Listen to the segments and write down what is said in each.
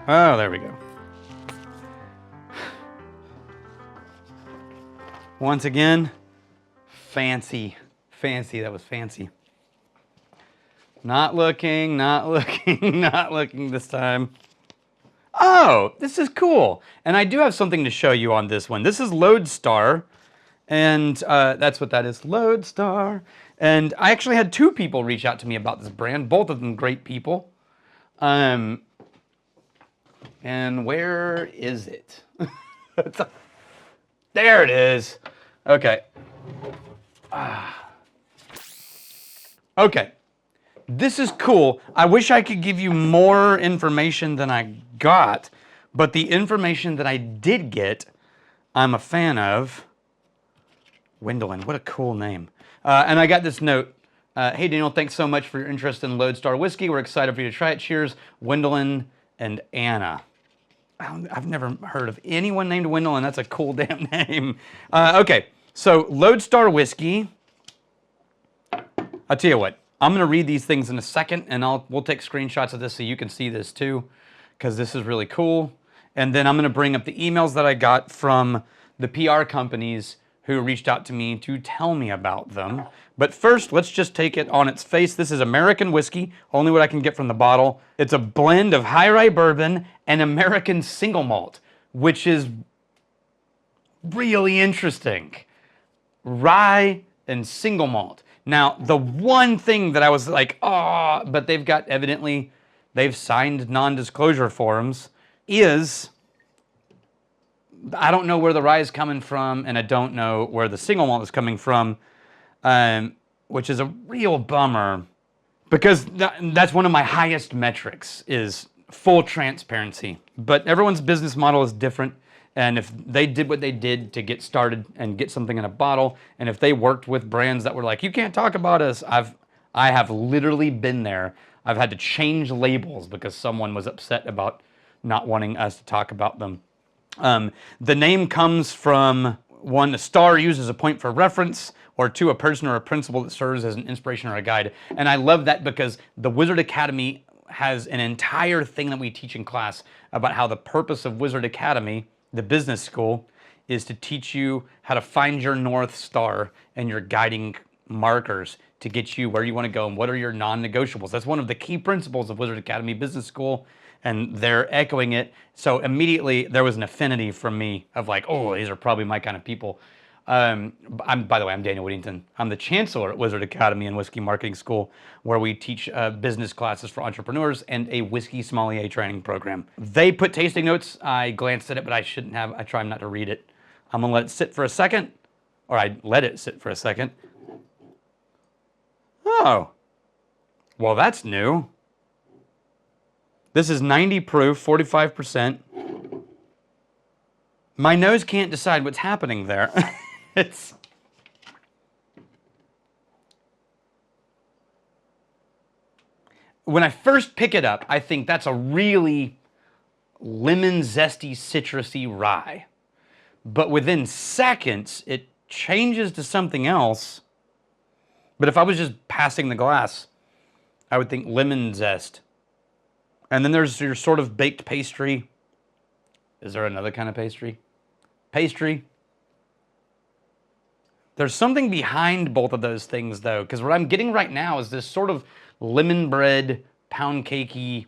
Oh, there we go. Once again, fancy. Fancy, that was fancy. Not looking, not looking, not looking this time. Oh, this is cool. And I do have something to show you on this one. This is Lodestar, and that's what that is, Lodestar. And I actually had 2 people reach out to me about this brand, both of them great people. And where is it? There it is. Okay. Okay. This is cool. I wish I could give you more information than I got, but the information that I did get, I'm a fan of. Wendelin, what a cool name. And I got this note. Hey, Daniel, thanks so much for your interest in Lodestar whiskey. We're excited for you to try it. Cheers, Wendelin and Anna. I've never heard of anyone named Wendelin. That's a cool damn name. Okay, so Lodestar whiskey. I'll tell you what. I'm going to read these things in a second, and we'll take screenshots of this so you can see this too, because this is really cool. And then I'm going to bring up the emails that I got from the PR companies who reached out to me to tell me about them. But first, let's just take it on its face. This is American whiskey, only what I can get from the bottle. It's a blend of high rye bourbon and American single malt, which is really interesting. Rye and single malt. Now, the one thing that I was like, oh, but they've signed non-disclosure forms, is I don't know where the rye is coming from, and I don't know where the single malt is coming from, which is a real bummer, because that's one of my highest metrics, is full transparency. But everyone's business model is different. And if they did what they did to get started and get something in a bottle, and if they worked with brands that were like, you can't talk about us, I have literally been there. I've had to change labels because someone was upset about not wanting us to talk about them. The name comes from, 1, a star used as a point for reference, or 2, a person or a principle that serves as an inspiration or a guide. And I love that because the Wizard Academy has an entire thing that we teach in class about how the purpose of Wizard Academy, the business school, is to teach you how to find your North Star and your guiding markers to get you where you want to go and what are your non-negotiables. That's one of the key principles of Wizard Academy Business School, and they're echoing it. So immediately there was an affinity from me of like, oh, these are probably my kind of people. By the way, I'm Daniel Whittington. I'm the chancellor at Wizard Academy and Whiskey Marketing School, where we teach business classes for entrepreneurs and a whiskey sommelier training program. They put tasting notes. I glanced at it, but I shouldn't have. I try not to read it. I'm gonna let it sit for a second, or I let it sit for a second. Oh, well, that's new. This is 90 proof, 45%. My nose can't decide what's happening there. It's... When I first pick it up, I think that's a really lemon zesty, citrusy rye. But within seconds, it changes to something else. But if I was just passing the glass, I would think lemon zest. And then there's your sort of baked pastry. Is there another kind of pastry? Pastry. There's something behind both of those things, though, because what I'm getting right now is this sort of lemon bread, pound cakey,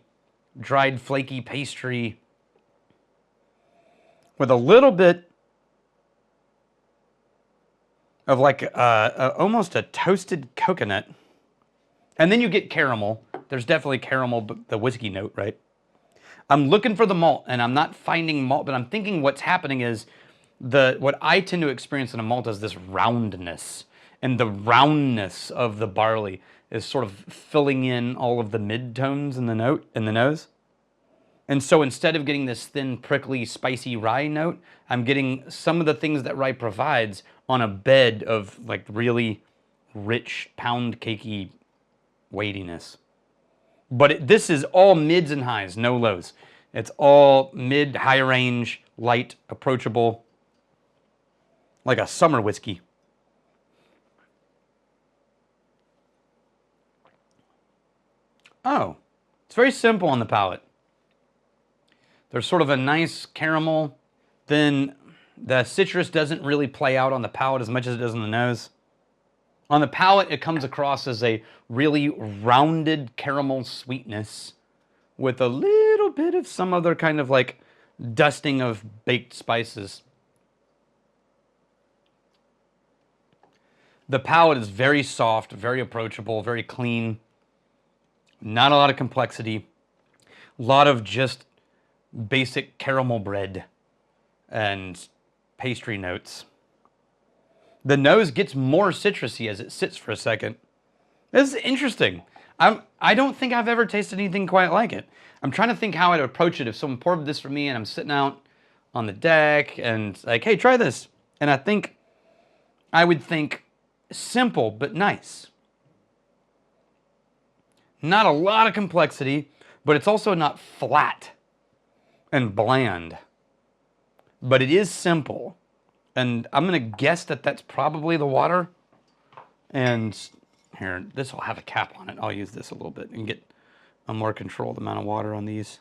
dried flaky pastry with a little bit of like almost a toasted coconut. And then you get caramel. There's definitely caramel, but the whiskey note, right? I'm looking for the malt, and I'm not finding malt, but I'm thinking what's happening is what I tend to experience in a malt is this roundness, and the roundness of the barley is sort of filling in all of the mid-tones in the nose. And so instead of getting this thin, prickly, spicy rye note, I'm getting some of the things that rye provides on a bed of like really rich, pound cakey weightiness. But this is all mids and highs, no lows. It's all mid, high range, light, approachable, like a summer whiskey. Oh, it's very simple on the palate. There's sort of a nice caramel. Then the citrus doesn't really play out on the palate as much as it does on the nose. On the palate, it comes across as a really rounded caramel sweetness with a little bit of some other kind of like dusting of baked spices. The palate is very soft, very approachable, very clean. Not a lot of complexity. A lot of just basic caramel bread and pastry notes. The nose gets more citrusy as it sits for a second. This is interesting. I don't think I've ever tasted anything quite like it. I'm trying to think how I'd approach it if someone poured this for me and I'm sitting out on the deck and like, hey, try this. And I think I would think simple but nice. Not a lot of complexity, but it's also not flat and bland. But it is simple. And I'm going to guess that that's probably the water. And here, this will have a cap on it. I'll use this a little bit and get a more controlled amount of water on these.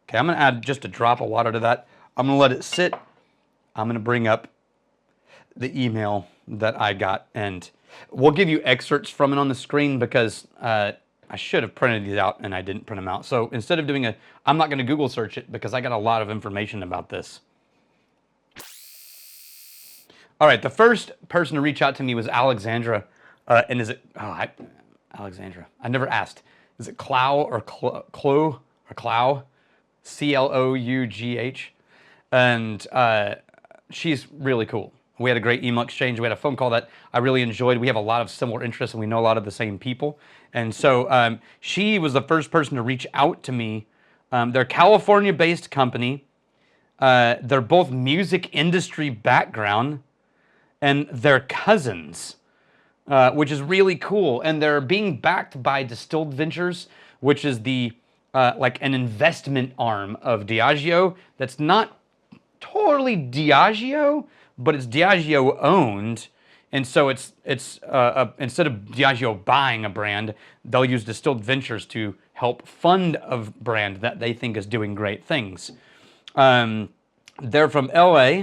Okay, I'm going to add just a drop of water to that. I'm going to let it sit. I'm going to bring up the email that I got. And we'll give you excerpts from it on the screen because I should have printed these out and I didn't print them out. So instead of doing I'm not going to Google search it because I got a lot of information about this. All right, the first person to reach out to me was Alexandra. And is it, Alexandra. I never asked. Is it Clough or Clough or Clough? Clough. And she's really cool. We had a great email exchange. We had a phone call that I really enjoyed. We have a lot of similar interests and we know a lot of the same people. And so she was the first person to reach out to me. They're a California-based company. They're both music industry background. And they're cousins, which is really cool. And they're being backed by Distilled Ventures, which is the like an investment arm of Diageo. That's not totally Diageo, but it's Diageo owned. And so it's instead of Diageo buying a brand, they'll use Distilled Ventures to help fund a brand that they think is doing great things. They're from LA.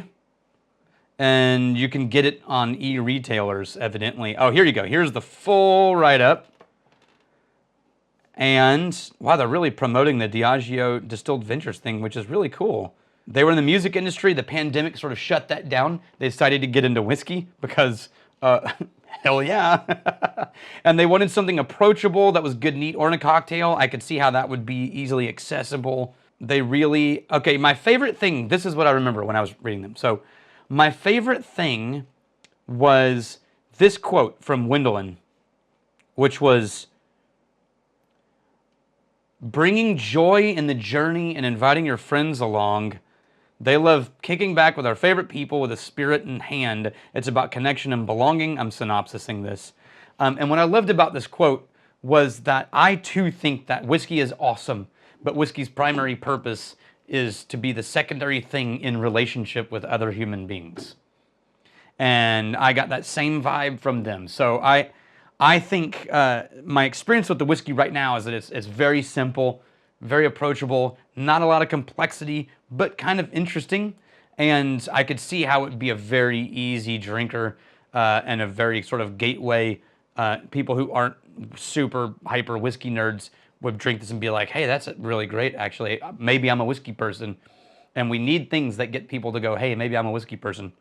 And you can get it on e-retailers, evidently. Oh, here you go. Here's the full write-up. And, wow, they're really promoting the Diageo Distilled Ventures thing, which is really cool. They were in the music industry. The pandemic sort of shut that down. They decided to get into whiskey because, hell yeah. And they wanted something approachable that was good and eat or in a cocktail. I could see how that would be easily accessible. They really, okay, my favorite thing, this is what I remember when I was reading them. So, my favorite thing was this quote from Wendelin, which was, bringing joy in the journey and inviting your friends along. They love kicking back with our favorite people with a spirit in hand. It's about connection and belonging. I'm synopsising this. And what I loved about this quote was that I too think that whiskey is awesome, but whiskey's primary purpose is to be the secondary thing in relationship with other human beings. And I got that same vibe from them. So I think my experience with the whiskey right now is that it's very simple, very approachable, not a lot of complexity, but kind of interesting. And I could see how it would be a very easy drinker and a very sort of gateway. People who aren't super hyper whiskey nerds would drink this and be like, hey, that's really great, actually. Maybe I'm a whiskey person. And we need things that get people to go, hey, maybe I'm a whiskey person.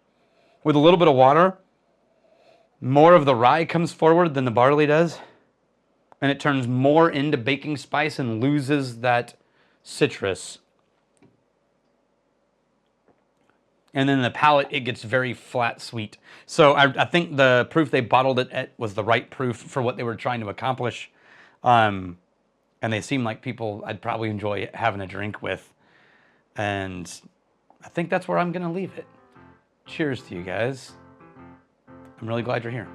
With a little bit of water, more of the rye comes forward than the barley does. And it turns more into baking spice and loses that citrus. And then the palate, it gets very flat sweet. So I think the proof they bottled it at was the right proof for what they were trying to accomplish. And they seem like people I'd probably enjoy having a drink with. And I think that's where I'm going to leave it. Cheers to you guys. I'm really glad you're here.